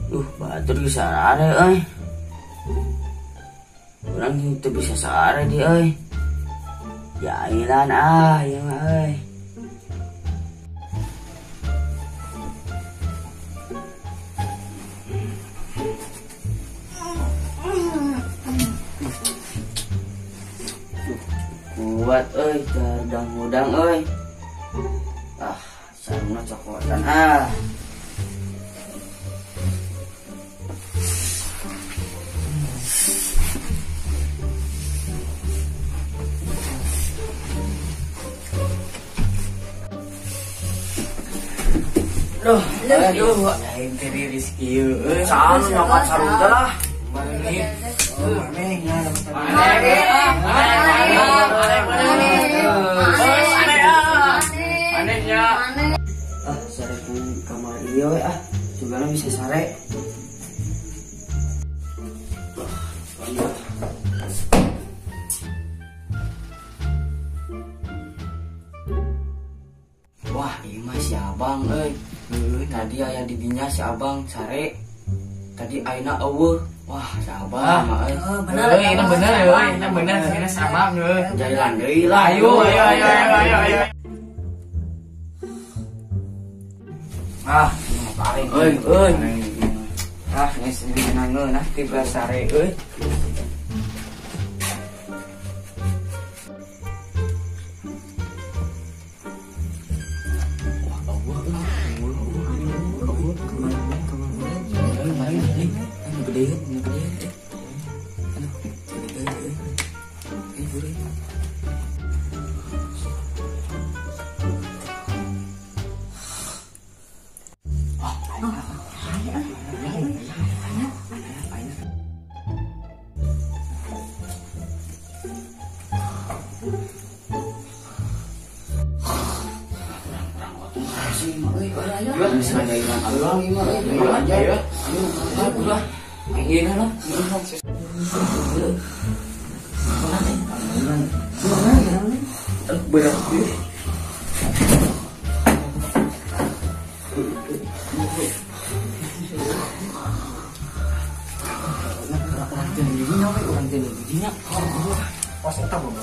Batur bisa sare euy. Urang teu bisa sare di euy. Jailan ieu mah euy. Kuat euy, dardang-udang euy. Sarungna cokotan Aduh, aing teh rezeki euy. Saan nyokot sarung teh lah. Maneh. Sare ku kamar ieu we Jugana bisa sare. Wah, ieu mah si Abang euy. Tadi aya di dinya si Abang sare. Tadi ayeuna eueuh. Wah, si Abang mah euy. Bener euy, ini bener euy. Ini bener ini si Abang euy. Jailan deui lah. Ayo. Paling euy. Geus ngeunah tiba sare euy. Bisa jailan Allah ieu mah euy. Aja ya. Udah. Ingin lah. Berat sih. Orang tinggi pas eta boga.